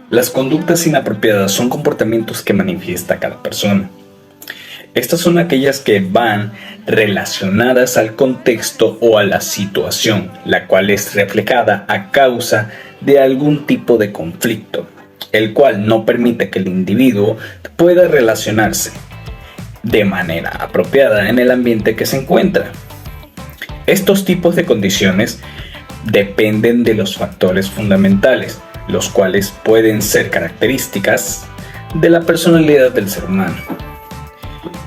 Las conductas inapropiadas son comportamientos que manifiesta cada persona. Estas son aquellas que van relacionadas al contexto o a la situación, la cual es reflejada a causa de algún tipo de conflicto, el cual no permite que el individuo pueda relacionarse de manera apropiada en el ambiente que se encuentra. Estos tipos de condiciones dependen de los factores fundamentales, los cuales pueden ser características de la personalidad del ser humano.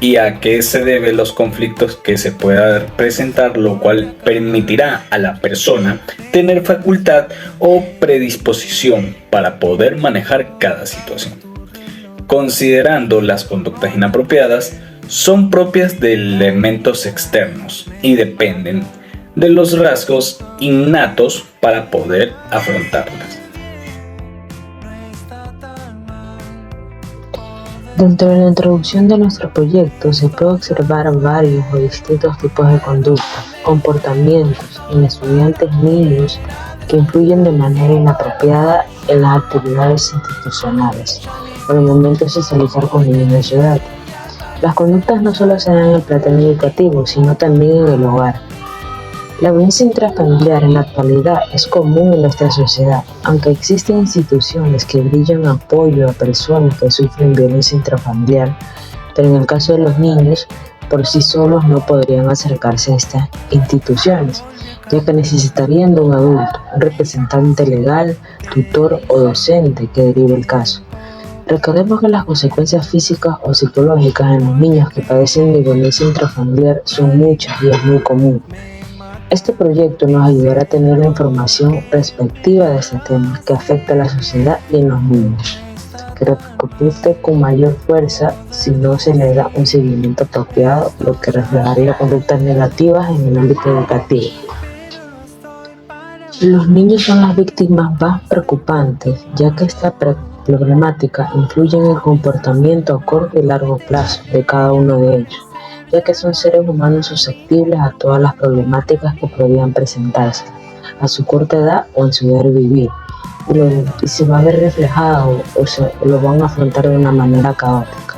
¿Y a qué se deben los conflictos que se puedan presentar, lo cual permitirá a la persona tener facultad o predisposición para poder manejar cada situación? Considerando las conductas inapropiadas, son propias de elementos externos y dependen de los rasgos innatos para poder afrontarlas. Dentro de la introducción de nuestro proyecto se puede observar varios o distintos tipos de conductas, comportamientos en estudiantes niños que influyen de manera inapropiada en las actividades institucionales o en el momento de socializar con niños de su edad. Las conductas no solo se dan en el plano educativo, sino también en el hogar. La violencia intrafamiliar en la actualidad es común en nuestra sociedad, aunque existen instituciones que brindan apoyo a personas que sufren violencia intrafamiliar, pero en el caso de los niños, por sí solos no podrían acercarse a estas instituciones, ya que necesitarían de un adulto, un representante legal, tutor o docente que derive el caso. Recordemos que las consecuencias físicas o psicológicas en los niños que padecen de violencia intrafamiliar son muchas y es muy común. Este proyecto nos ayudará a tener la información respectiva de este tema que afecta a la sociedad y en los niños, que repercute con mayor fuerza si no se le da un seguimiento apropiado, lo que reflejaría conductas negativas en el ámbito educativo. Los niños son las víctimas más preocupantes, ya que esta problemática influye en el comportamiento a corto y largo plazo de cada uno de ellos, ya que son seres humanos susceptibles a todas las problemáticas que podrían presentarse a su corta edad o en su diario vivir, y se va a ver reflejado o lo van a afrontar de una manera caótica.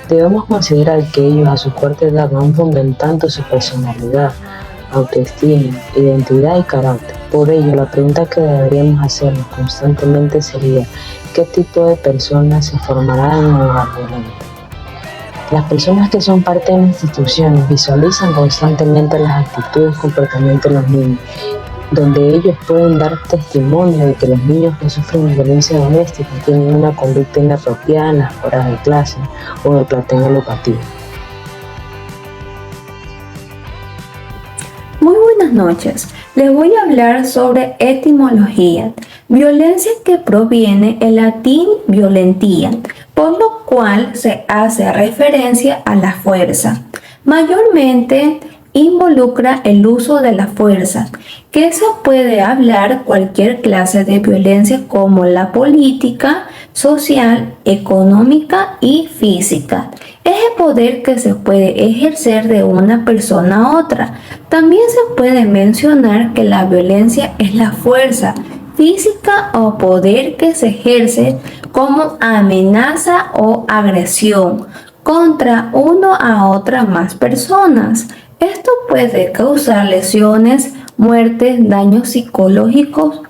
Debemos considerar que ellos a su corta edad van fomentando su personalidad, autoestima, identidad y carácter. Por ello, la pregunta que deberíamos hacernos constantemente sería: ¿qué tipo de personas se formarán en un hogar violento? Las personas que son parte de las instituciones visualizan constantemente las actitudes y comportamientos de los niños, donde ellos pueden dar testimonio de que los niños que sufren violencia doméstica tienen una conducta inapropiada en las horas de clase o del plantel educativo. Muy buenas noches. Les voy a hablar sobre etimología. Violencia, que proviene del latín violentia, por lo cual se hace referencia a la fuerza. Mayormente involucra el uso de la fuerza, que se puede hablar cualquier clase de violencia como la política, social, económica y física. Es el poder que se puede ejercer de una persona a otra. También se puede mencionar que la violencia es la fuerza física o poder que se ejerce como amenaza o agresión contra uno a otras más personas. Esto puede causar lesiones, muertes, daños psicológicos.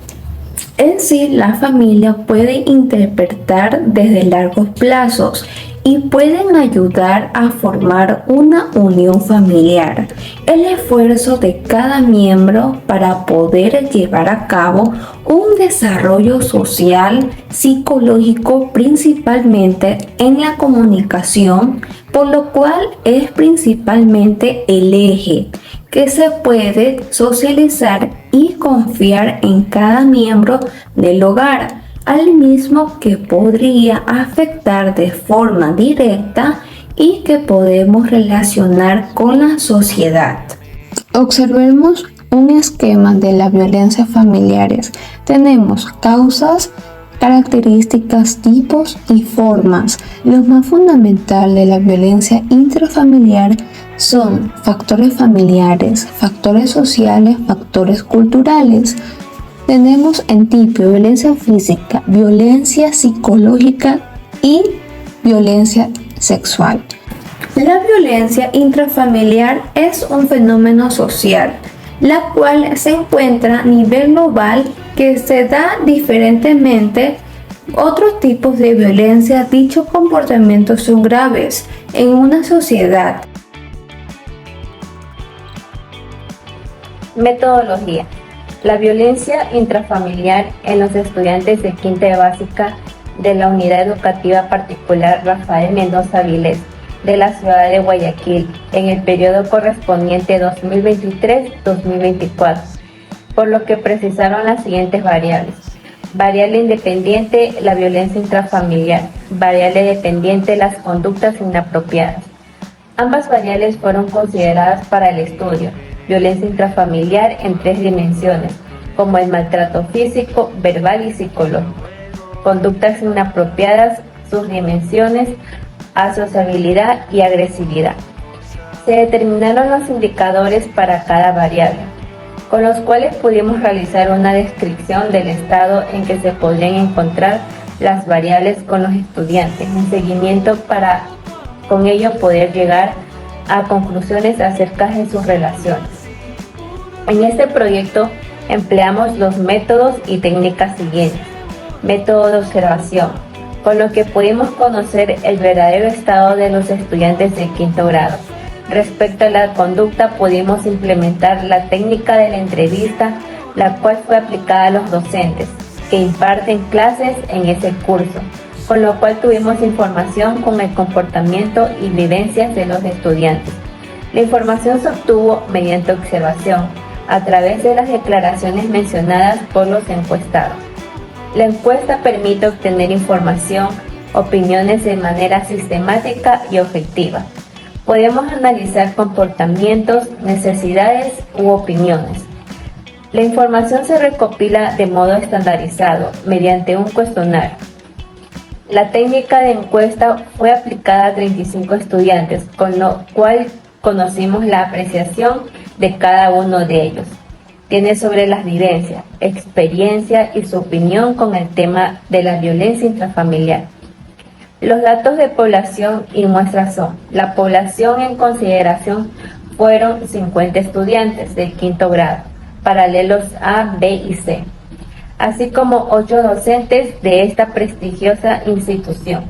En sí, la familia puede interpretar desde largos plazos y pueden ayudar a formar una unión familiar. El esfuerzo de cada miembro para poder llevar a cabo un desarrollo social, psicológico, principalmente en la comunicación, por lo cual es principalmente el eje que se puede socializar y confiar en cada miembro del hogar, al mismo que podría afectar de forma directa y que podemos relacionar con la sociedad. Observemos un esquema de las violencias familiares. Tenemos causas, características, tipos y formas. Lo más fundamental de la violencia intrafamiliar son factores familiares, factores sociales, factores culturales. tenemos en tipo violencia física, violencia psicológica y violencia sexual. La violencia intrafamiliar es un fenómeno social, la cual se encuentra a nivel global que se da diferentemente. Otros tipos de violencia, dichos comportamientos son graves en una sociedad. Metodología. La violencia intrafamiliar en los estudiantes de quinta básica de la Unidad Educativa Particular Rafael Mendoza Vilés de la ciudad de Guayaquil en el periodo correspondiente 2023-2024, por lo que precisaron las siguientes variables. Variable independiente, la violencia intrafamiliar. Variable dependiente, las conductas inapropiadas. Ambas variables fueron consideradas para el estudio. Violencia intrafamiliar en 3 dimensiones, como el maltrato físico, verbal y psicológico. Conductas inapropiadas, sus dimensiones, asociabilidad y agresividad. Se determinaron los indicadores para cada variable, con los cuales pudimos realizar una descripción del estado en que se podrían encontrar las variables con los estudiantes en seguimiento para con ello poder llegar a conclusiones acerca de sus relaciones. En este proyecto empleamos los métodos y técnicas siguientes. Método de observación, con lo que pudimos conocer el verdadero estado de los estudiantes de quinto grado. Respecto a la conducta, pudimos implementar la técnica de la entrevista, la cual fue aplicada a los docentes que imparten clases en ese curso, con lo cual tuvimos información con el comportamiento y vivencias de los estudiantes. La información se obtuvo mediante observación, a través de las declaraciones mencionadas por los encuestados. La encuesta permite obtener información, opiniones de manera sistemática y objetiva. Podemos analizar comportamientos, necesidades u opiniones. La información se recopila de modo estandarizado mediante un cuestionario. La técnica de encuesta fue aplicada a 35 estudiantes, con lo cual conocimos la apreciación de cada uno de ellos. Tiene sobre las vivencias, experiencia y su opinión con el tema de la violencia intrafamiliar. Los datos de población y muestras son: la población en consideración fueron 50 estudiantes del quinto grado, paralelos A, B y C, así como 8 docentes de esta prestigiosa institución.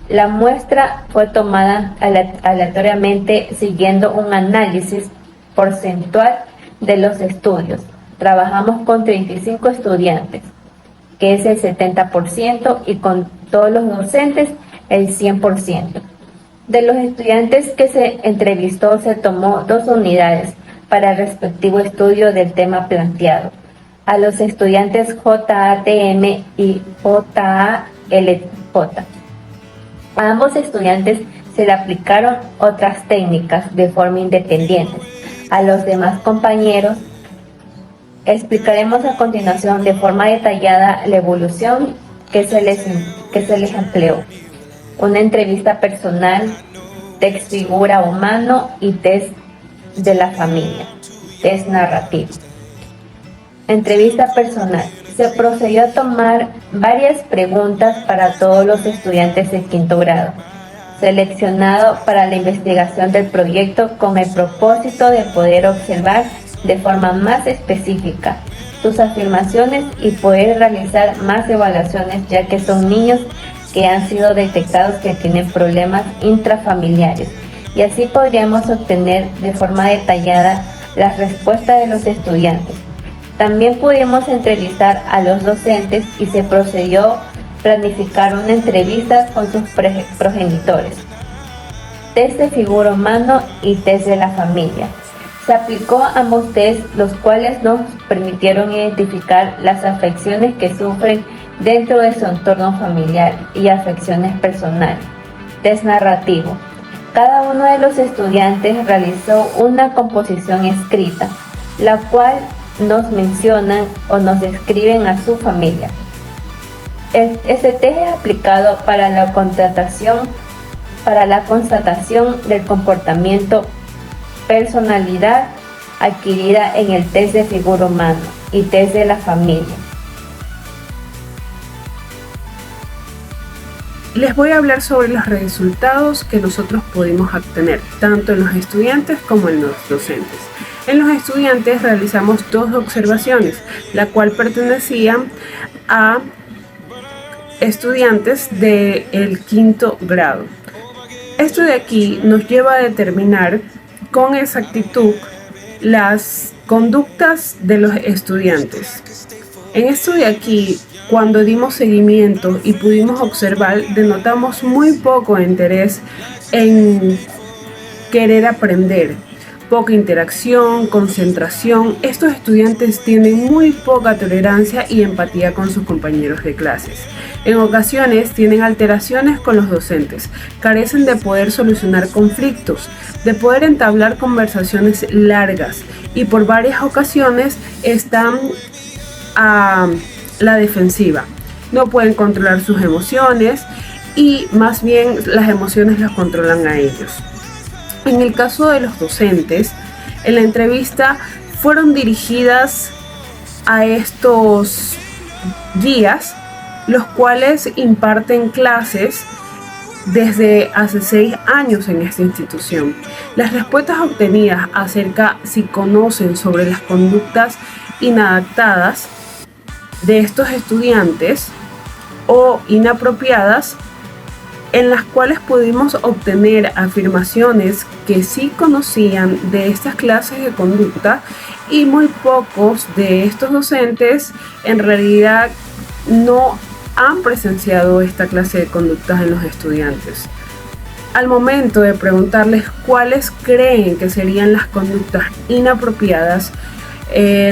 La muestra fue tomada aleatoriamente siguiendo un análisis porcentual de los estudios. Trabajamos con 35 estudiantes, que es el 70%, y con todos los docentes el 100%. De los estudiantes que se entrevistó se tomó 2 unidades para el respectivo estudio del tema planteado. A los estudiantes JATM y JALJ. A ambos estudiantes se le aplicaron otras técnicas de forma independiente. A los demás compañeros explicaremos a continuación de forma detallada la evolución que se les empleó. Una entrevista personal, test figura humano y test de la familia, test narrativo. Entrevista personal. Se procedió a tomar varias preguntas para todos los estudiantes de quinto grado, seleccionado para la investigación del proyecto con el propósito de poder observar de forma más específica sus afirmaciones y poder realizar más evaluaciones, ya que son niños que han sido detectados que tienen problemas intrafamiliares, y así podríamos obtener de forma detallada las respuestas de los estudiantes. También pudimos entrevistar a los docentes y se procedió a planificar una entrevista con sus progenitores. Test de figura humano y test de la familia. Se aplicó ambos test, los cuales nos permitieron identificar las afecciones que sufren dentro de su entorno familiar y afecciones personales. Test narrativo. Cada uno de los estudiantes realizó una composición escrita, la cual nos mencionan o nos describen a su familia. Este test es aplicado para la constatación del comportamiento, personalidad adquirida en el test de figura humana y test de la familia. Les voy a hablar sobre los resultados que nosotros pudimos obtener, tanto en los estudiantes como en los docentes. En los estudiantes realizamos 2 observaciones, la cual pertenecían a estudiantes del 5º grado. Esto de aquí nos lleva a determinar con exactitud las conductas de los estudiantes. En esto de aquí, cuando dimos seguimiento y pudimos observar, denotamos muy poco interés en querer aprender, poca interacción, concentración. Estos estudiantes tienen muy poca tolerancia y empatía con sus compañeros de clases. En ocasiones tienen alteraciones con los docentes, carecen de poder solucionar conflictos, de poder entablar conversaciones largas y por varias ocasiones están a la defensiva. No pueden controlar sus emociones y más bien las emociones las controlan a ellos. En el caso de los docentes, en la entrevista fueron dirigidas a estos guías, los cuales imparten clases desde hace 6 años en esta institución. Las respuestas obtenidas acerca si conocen sobre las conductas inadaptadas de estos estudiantes o inapropiadas, en las cuales pudimos obtener afirmaciones que sí conocían de estas clases de conducta y muy pocos de estos docentes en realidad no han presenciado esta clase de conductas en los estudiantes. Al momento de preguntarles cuáles creen que serían las conductas inapropiadas,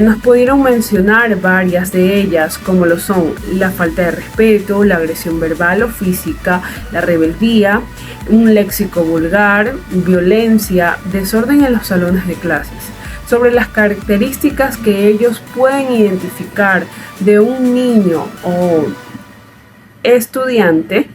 nos pudieron mencionar varias de ellas, como lo son la falta de respeto, la agresión verbal o física, la rebeldía, un léxico vulgar, violencia, desorden en los salones de clases. Sobre las características que ellos pueden identificar de un niño o estudiante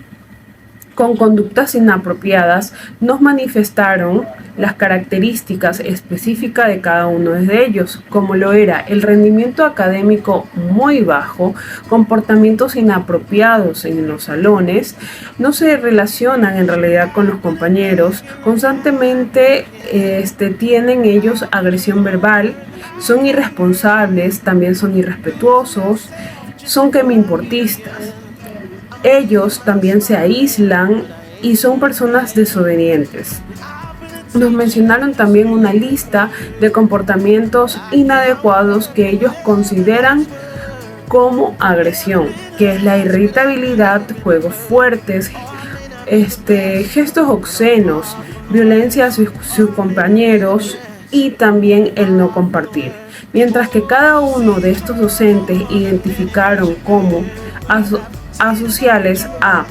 con conductas inapropiadas, nos manifestaron las características específicas de cada uno de ellos, como lo era el rendimiento académico muy bajo, comportamientos inapropiados en los salones, no se relacionan en realidad con los compañeros, constantemente tienen ellos agresión verbal, son irresponsables, también son irrespetuosos, son que me importistas. Ellos también se aíslan y son personas desobedientes. Nos mencionaron también una lista de comportamientos inadecuados que ellos consideran como agresión, que es la irritabilidad, juegos fuertes, gestos obscenos, violencia a sus compañeros y también el no compartir. Mientras que cada uno de estos docentes identificaron como asociales a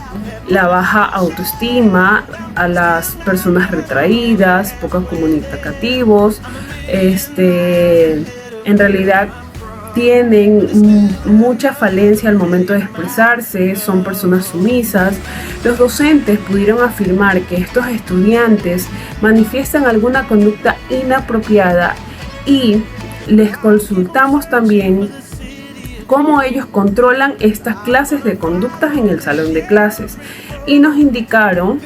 la baja autoestima, a las personas retraídas, poco comunicativos, en realidad tienen mucha falencia al momento de expresarse, son personas sumisas. Los docentes pudieron afirmar que estos estudiantes manifiestan alguna conducta inapropiada y les consultamos también cómo ellos controlan estas clases de conductas en el salón de clases y nos indicaron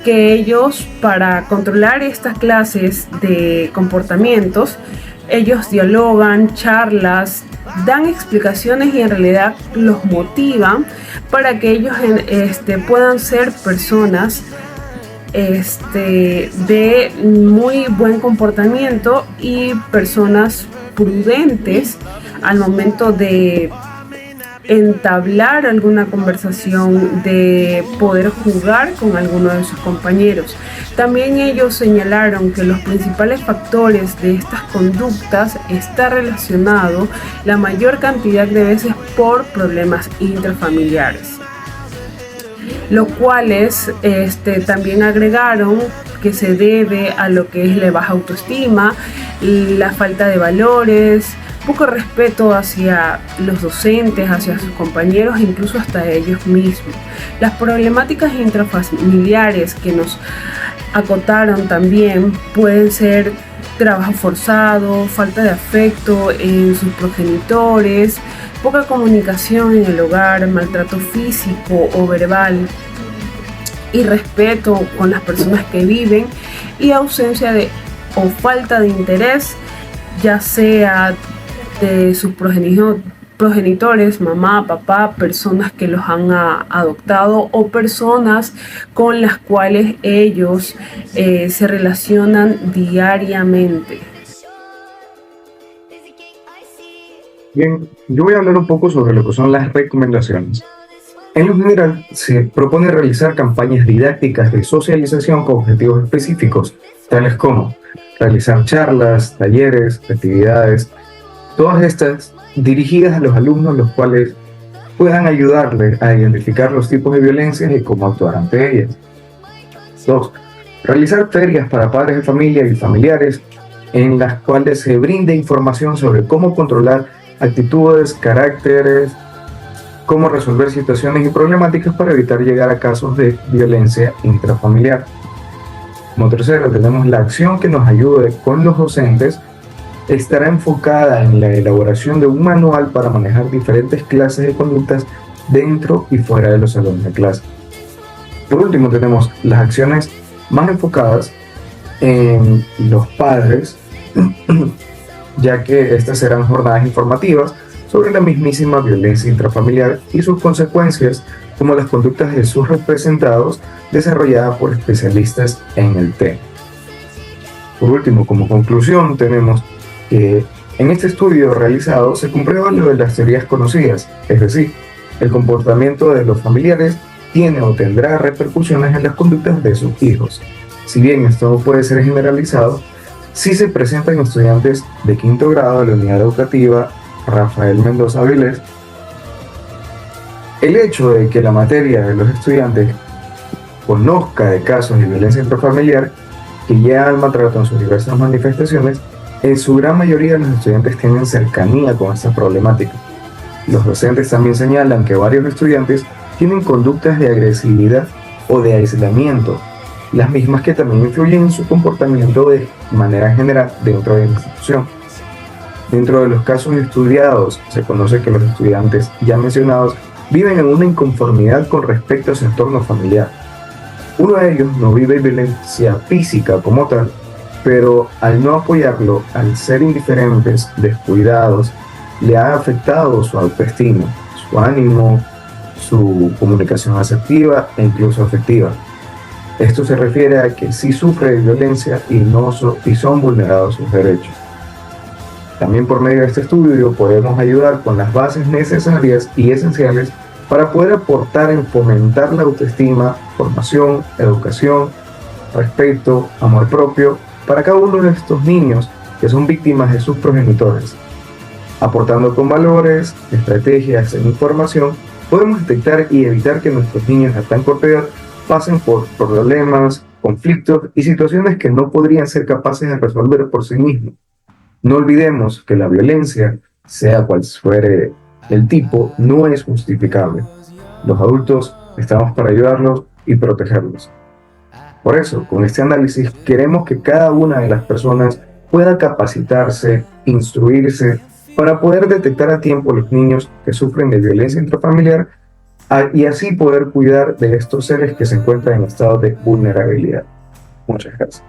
que ellos, para controlar estas clases de comportamientos, ellos dialogan, charlas, dan explicaciones y en realidad los motivan para que ellos puedan ser personas de muy buen comportamiento y personas prudentes al momento de entablar alguna conversación, de poder jugar con alguno de sus compañeros. También ellos señalaron que los principales factores de estas conductas está relacionado la mayor cantidad de veces por problemas intrafamiliares, los cuales también agregaron que se debe a lo que es la baja autoestima, la falta de valores, poco respeto hacia los docentes, hacia sus compañeros, incluso hasta ellos mismos. Las problemáticas intrafamiliares que nos acotaron también pueden ser trabajo forzado, falta de afecto en sus progenitores, poca comunicación en el hogar, maltrato físico o verbal, irrespeto con las personas que viven y ausencia de o falta de interés, ya sea de sus progenitores, mamá, papá, personas que los han adoptado o personas con las cuales ellos se relacionan diariamente. Bien, yo voy a hablar un poco sobre lo que son las recomendaciones. En lo general, se propone realizar campañas didácticas de socialización con objetivos específicos, tales como realizar charlas, talleres, actividades, todas estas dirigidas a los alumnos, los cuales puedan ayudarles a identificar los tipos de violencias y cómo actuar ante ellas. 2. Realizar ferias para padres de familia y familiares en las cuales se brinde información sobre cómo controlar actitudes, caracteres, cómo resolver situaciones y problemáticas para evitar llegar a casos de violencia intrafamiliar. Como tercero, tenemos la acción que nos ayude con los docentes. Estará enfocada en la elaboración de un manual para manejar diferentes clases de conductas dentro y fuera de los salones de clase. Por último, tenemos las acciones más enfocadas en los padres, ya que estas serán jornadas informativas sobre la mismísima violencia intrafamiliar y sus consecuencias, como las conductas de sus representados, desarrolladas por especialistas en el tema. Por último, como conclusión, tenemos que en este estudio realizado se comprueba lo de las teorías conocidas, es decir, el comportamiento de los familiares tiene o tendrá repercusiones en las conductas de sus hijos. Si bien esto no puede ser generalizado, sí se presentan estudiantes de quinto grado de la unidad educativa Rafael Mendoza Vilés. El hecho de que la materia de los estudiantes conozca de casos de violencia intrafamiliar que llegan al maltrato en sus diversas manifestaciones, en su gran mayoría los estudiantes tienen cercanía con esta problemática. Los docentes también señalan que varios estudiantes tienen conductas de agresividad o de aislamiento, las mismas que también influyen en su comportamiento de manera general dentro de la institución. Dentro de los casos estudiados, se conoce que los estudiantes ya mencionados viven en una inconformidad con respecto a su entorno familiar. Uno de ellos no vive violencia física como tal, pero al no apoyarlo, al ser indiferentes, descuidados, le ha afectado su autoestima, su ánimo, su comunicación asertiva e incluso afectiva. Esto se refiere a que sí sufre de violencia y son vulnerados sus derechos. También por medio de este estudio podemos ayudar con las bases necesarias y esenciales para poder aportar en fomentar la autoestima, formación, educación, respeto, amor propio para cada uno de estos niños que son víctimas de sus progenitores. Aportando con valores, estrategias e información, podemos detectar y evitar que nuestros niños a tan corta edad pasen por problemas, conflictos y situaciones que no podrían ser capaces de resolver por sí mismos. No olvidemos que la violencia, sea cual fuere el tipo, no es justificable. Los adultos estamos para ayudarlos y protegerlos. Por eso, con este análisis, queremos que cada una de las personas pueda capacitarse, instruirse, para poder detectar a tiempo a los niños que sufren de violencia intrafamiliar y así poder cuidar de estos seres que se encuentran en estado de vulnerabilidad. Muchas gracias.